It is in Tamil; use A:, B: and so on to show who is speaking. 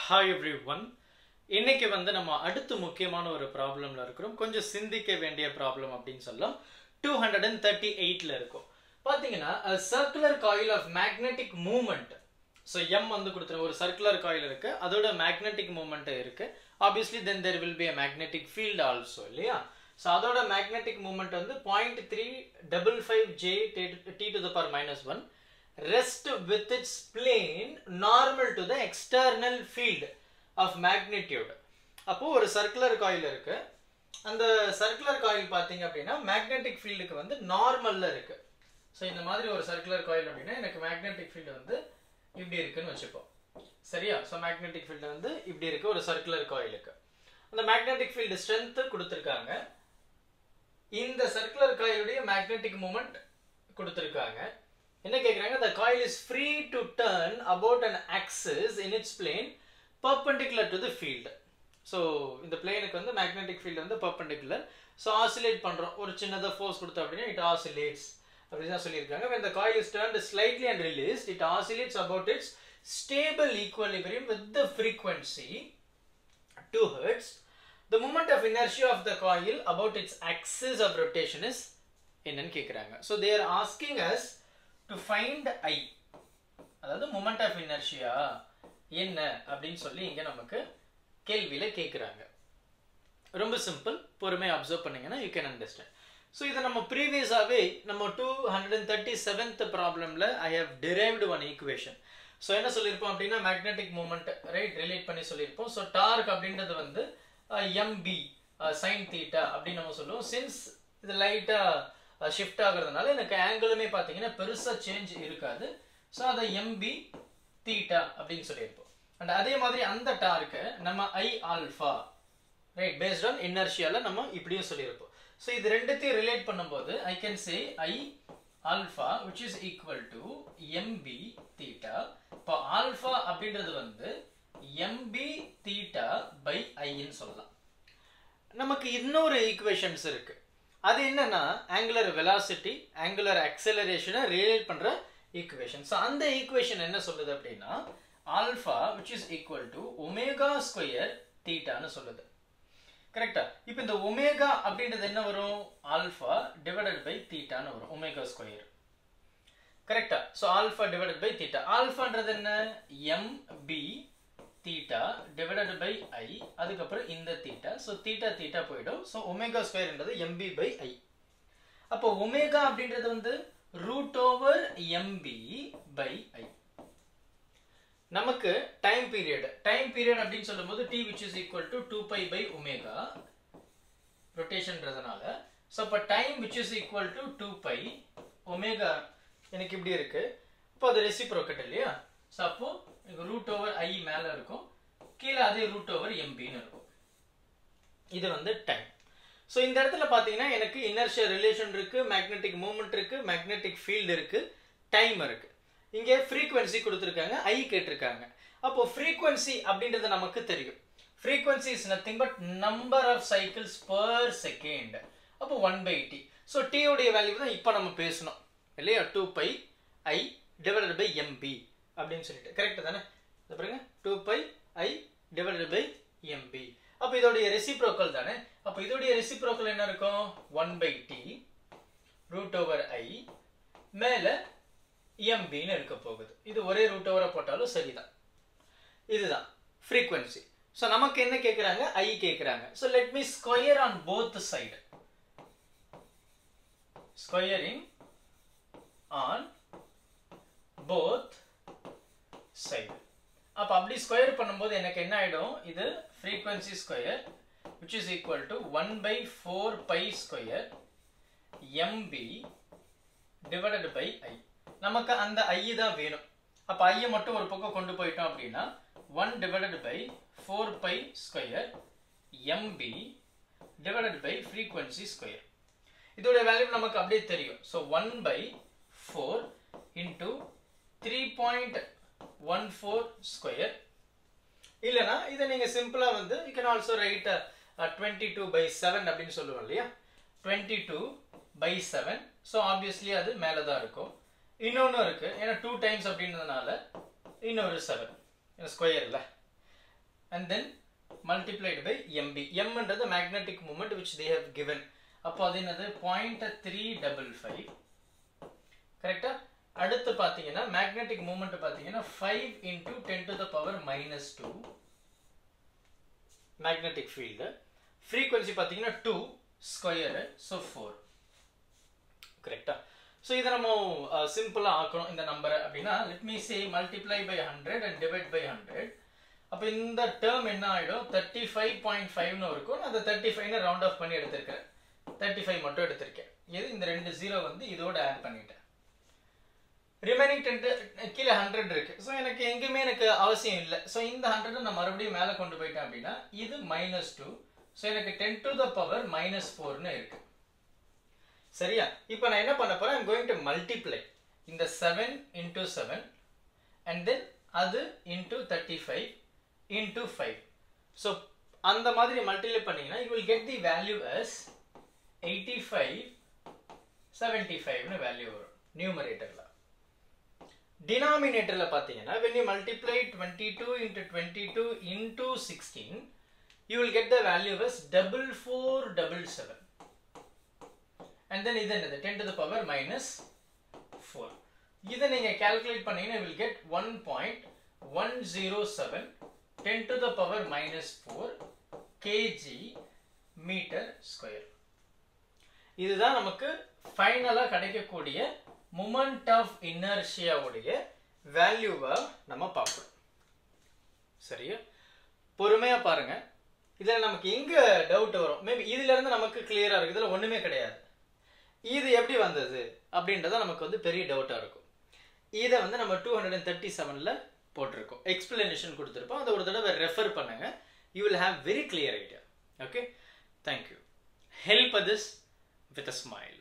A: Hi everyone. இன்னைக்கு வந்து நம்ம அடுத்து முக்கியமான ஒரு ப்ராப்ளம்ல இருக்கிறோம். கொஞ்சம் சிந்திக்க வேண்டிய ப்ராப்ளம் அப்படினு சொல்லலாம். 238ல இருக்கும். பாத்தீங்கன்னா a circular coil of magnetic movement. So m வந்து கொடுத்துற ஒரு circular coil இருக்கு. அதோட magnetic movement இருக்கு. Obviously then there will be a magnetic field also, இல்லையா? So அதோட magnetic movement வந்து 0.355 j t to the power minus 1 rest with its plane normal to the external field of magnitude. அப்போ ஒரு circular coil இருக்கு. அந்த circular coil பாத்தீங்க அப்படின்னா magnetic fieldக்கு வந்து நார்மல்ல இருக்கு. சோ இந்த மாதிரி ஒரு circular coil அப்படின்னா எனக்கு magnetic field வந்து இப்படி இருக்குன்னு வெச்சுப்போம். சரியா? சோ magnetic field வந்து இப்படி இருக்கு ஒரு circular coilக்கு. அந்த magnetic field strength கொடுத்திருக்காங்க. இந்த circular coil உடைய magnetic moment கொடுத்திருக்காங்க. என்ன கேக்குறாங்க? The coil is free to turn about an axis in its plane perpendicular to the field. So இந்த பிளேனுக்கு வந்து magnetic field வந்து perpendicular. So oscillate பண்றோம். ஒரு சின்னதா force கொடுத்தா அப்படினா it oscillates. அப்படிதான் சொல்லிருக்காங்க. When the coil is turned slightly and released, it oscillates about its stable equilibrium with the frequency 2 Hz. The moment of inertia of the coil about its axis of rotation is என்னன்னு கேக்குறாங்க. So they are asking us to find I. அதாவது moment of inertia என்ன அப்படினு சொல்லி இங்க நமக்கு கேள்வியில கேக்குறாங்க. ரொம்ப சிம்பிள். பொறுமையா அப்சர்வ் பண்ணீங்கன்னா you can understand. So இத நம்ம previously நம்ம 237th problemல I have derived one equation. So என்ன சொல்லிருப்போம் அப்படினா magnetic moment right relate பண்ணி சொல்லிருப்போம். So torque அப்படின்றது வந்து mb sin theta அப்படி நம்ம சொல்லுவோம். Since இது லைட்டா ஷிஃப்ட் ஆகிறதுனால எனக்கு ஆங்கிளுமே பாத்தீங்கன்னா பெருசா சேஞ்ச் இருக்காது. சோ அத mb theta அப்படினு சொல்லிருப்போம். and அதே மாதிரி அந்த டார்க்க நம்ம I alpha right based on inertiaல நம்ம இப்படியும் சொல்லிருப்போம். சோ இது ரெண்டுத்தையும் ரிலேட் பண்ணும்போது I can say I alpha which is equal to mb theta. இப்போ alpha அப்படின்றது வந்து mb theta by I ன்னு சொல்லலாம். நமக்கு இன்னொரு ஈக்குவேஷன்ஸ் இருக்கு. அது என்னன்னா angular velocity angular acceleration relate பண்ற ஈக்குவேஷன். சோ அந்த ஈக்குவேஷன் என்ன சொல்லுது அப்படினா alpha which is equal to omega square theta ன்னு சொல்லுது. கரெக்ட்டா? இப்போ இந்த omega அப்படின்றது என்ன வரும்? alpha divided by theta ன்னு வரும். omega square. கரெக்ட்டா? So alpha divided by theta. alphaன்றது என்ன? mb theta divided by I. அதுக்கு அப்புறம் இந்த theta. சோ theta theta போய்டும். சோ omega square என்றது mb by I. அப்போ omega அப்படின்றது வந்து root over mb by I. நமக்கு டைம் பீரியட் அப்படினு சொல்லும்போது t which is equal to 2 pi by omega ரொட்டேஷன்ன்றதனால so அப்ப time which is equal to 2 pi omega எனக்கு இப்படி இருக்கு. அப்ப அது ரெசிப்ரோகேட் இல்லையா? சோ அப்போ root over I மேல இருக்கும். கீழ அதே root over mb ன்னு இருக்கும். இது வந்து டைம். சோ இந்த இடத்துல பாத்தீங்கன்னா எனக்கு இனர்ஷியா ரிலேஷன் இருக்கு, மேக்னெட்டிக் மூவ்மெண்ட் இருக்கு, மேக்னெட்டிக் ஃபீல்ட் இருக்கு, டைம் இருக்கு. இங்க frequency கொடுத்திருக்காங்க, I கேட்டிருக்காங்க. அப்போ frequency அப்படின்றது நமக்கு தெரியும். Frequency is nothing but number of cycles per second. அப்போ 1/t. சோ t உடைய வேல்யூ தான் இப்போ நம்ம பேசணும். இல்லையா? 2 pi I divided by mb அப்படினு சொல்லிட்டு. கரெக்ட் தானே? இத பாருங்க 2 pi I divided by mb. அப்ப இதோட ரெசிப்ரோக்கல் தானே? அப்ப இதோட ரெசிப்ரோக்கல் என்ன இருக்கும்? 1/t root over I மேல mb ன்னு இருக்க போகுது. இது ஒரே ரூட் ஓவரா போட்டாலும் சரிதான். இதுதான் frequency. சோ நமக்கு என்ன கேக்குறாங்க? I கேக்குறாங்க. So let me square on both side. Squaring on both side. அப்ப அப்படி ஸ்கொயர் பண்ணும்போது எனக்கு என்ன ஆயிடும்? இது frequency square which is equal to 1/4 pi square mb divided by I. நமக்கு அந்த I தான் வேணும். அப்ப I மட்டும் ஒரு பக்கம் கொண்டு போய்ட்டோம் அப்படினா 1 divided by 4 pi square mb divided by frequency square. இதோட வேல்யூ நமக்கு அப்படியே தெரியும். So 1/4 into 3.14 square. இல்லனா இத நீங்க சிம்பிளா வந்து you can also write 22/7 அப்படினு சொல்லுவோம் இல்லையா? 22/7. So obviously அது மேல தான் இருக்கும். இன்னொன்னு இருக்கு. ஏனா 2 times அப்படின்றதனால இன்னொரு 7. ஏனா ஸ்கொயர் இல்ல. and then multiplied by mb. M is the magnetic moment which they have given. அப்போ அது என்னது 0.355. கரெக்டா? அடுத்து பாத்தீங்கன்னா magnetic moment பாத்தீங்கன்னா 5 into 10 to the power minus 2 magnetic field. Frequency பாத்தீங்கன்னா 2 square, so 4. கரெக்டா? So இதை நம்ம சிம்பிளா ஆக்கணும் இந்த நம்பரை அப்படின்னா let me say multiply by 100 and divide by 100. அப்போ இந்த டேர்ம் என்ன ஆயிடும் 35.5 னு இருக்கும். நான் அந்த 35 னை ரவுண்ட் ஆஃப் பண்ணி எடுத்துர்க்கேன். 35 மட்டும் எடுத்துர்க்கேன். இது இந்த ரெண்டு 0 வந்து இதோட ஆட் பண்ணிட்டேன். ரிமைனிங் 10 கீழ 100 இருக்கு. சோ எனக்கு எங்கேயுமே எனக்கு அவசியம் இல்ல. சோ இந்த 100 நான் மறுபடியும் மேல கொண்டு போய்ட்டேன் அப்படினா இது -2. சோ எனக்கு 10 to the power -4 னு இருக்கு. சரியா? இப்போ நான் என்ன பண்ணப் போறேன்? I'm going to multiply இந்த 7 into 7 and then அது into 35 into 5. So அந்த மாதிரி மல்டிப்ளை பண்ணீங்கன்னா you will get the value as 8575 னு வேல்யூ வரும் நியூமரேட்டர்ல. டினாமினேட்டர்ல பாத்தீங்கன்னா when you multiply 22 into 22 into 16 you will get the value as 4477. And then இது என்னது 10 to the power -4. இதை நீங்க calculate பண்ணீங்கன்னா you will get 1.107 10 to the power -4 kg meter square. இதுதான் நமக்கு ஃபைனலா கிடைக்கக்கூடிய moment of inertia உடைய வேல்யூவை நம்ம பார்ப்போம். சரியா? பொறுமையா பாருங்க. இதுல நமக்கு எங்க டவுட் வரும்? மேபி இதுல இருந்து நமக்கு கிளியரா இருக்கு. இதுல ஒண்ணுமே கிடையாது. இது எப்படி வந்தது அப்படின்றத நமக்கு வந்து பெரிய டவுட்டா இருக்கும். இத வந்து நம்ம 237ல போட்டுருக்கோம். எக்ஸ்பிளனேஷன் கொடுத்திருப்போம். அதை ஒரு தடவை ரெஃபர் பண்ணுங்க. You will have very clear idea. Okay? Thank you. Help others with a smile.